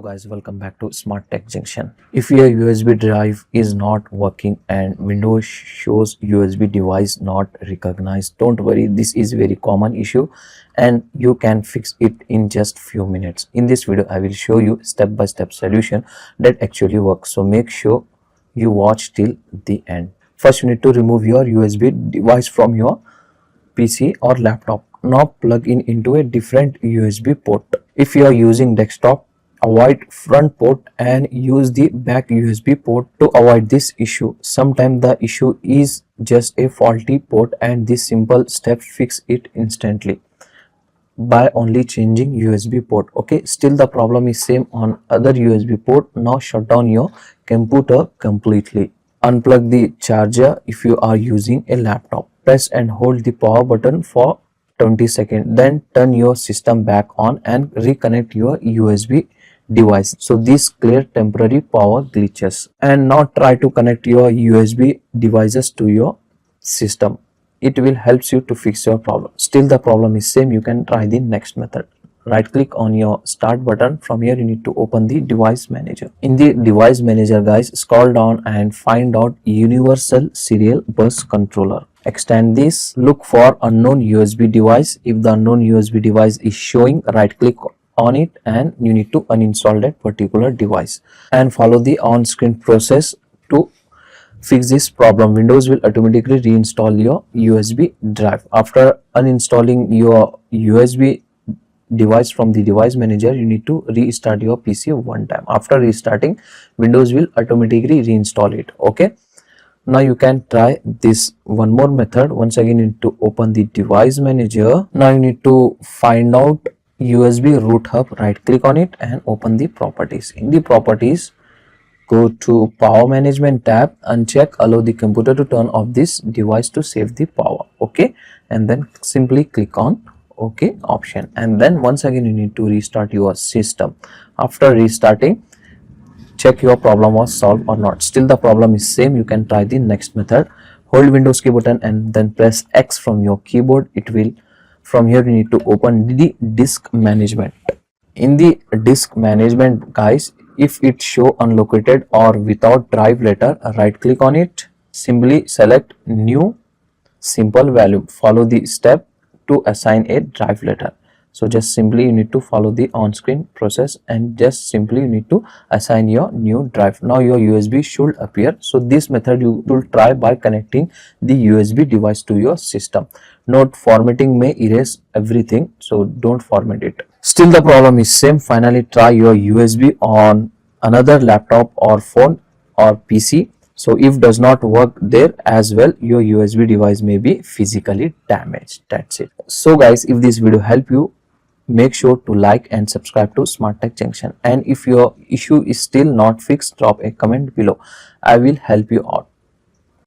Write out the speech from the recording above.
Hello guys, welcome back to Smart Tech Junction. If your USB drive is not working and Windows shows USB device not recognized, don't worry, this is very common issue and you can fix it in just few minutes. In this video I will show you step-by-step solution that actually works, so make sure you watch till the end. First you need to remove your USB device from your PC or laptop. Now plug in into a different USB port. If you are using desktop, avoid front port and use the back USB port to avoid this issue. Sometimes the issue is just a faulty port and this simple step fix it instantly by only changing USB port. Okay, still the problem is same on other USB port. Now shut down your computer completely. Unplug the charger if you are using a laptop. Press and hold the power button for 20 seconds. Then turn your system back on and reconnect your USB device. So this clear temporary power glitches. And now try to connect your USB devices to your system. It will help you to fix your problem. Still the problem is same, you can try the next method. Right click on your start button. From here you need to open the device manager. In the device manager guys, scroll down and find out universal serial bus controller. Extend this, look for unknown USB device. If the unknown USB device is showing, right click on it and you need to uninstall that particular device and follow the on-screen process to fix this problem. Windows will automatically reinstall your USB drive. After uninstalling your USB device from the device manager, you need to restart your PC one time. After restarting, Windows will automatically reinstall it. Okay, now you can try this one more method. Once again you need to open the device manager. Now you need to find out USB root hub, right click on it and open the properties. In the properties, go to power management tab, uncheck allow the computer to turn off this device to save the power. Okay, and then simply click on OK option, and then once again you need to restart your system. After restarting, check your problem was solved or not. Still the problem is same, you can try the next method. Hold Windows key button and then press X from your keyboard. It will, from here you need to open the disk management. In the disk management guys, if it show unlocated or without drive letter, right click on it, simply select new simple value, follow the step to assign a drive letter. So just simply you need to follow the on-screen process and just simply you need to assign your new drive. Now your USB should appear. So this method you will try by connecting the USB device to your system. Note, formatting may erase everything, so don't format it. Still the problem is same. Finally try your USB on another laptop or phone or PC. So if does not work there as well, your USB device may be physically damaged. That's it. So guys, if this video helped you, make sure to like and subscribe to Smart Tech Junction. And if your issue is still not fixed, drop a comment below. I will help you out.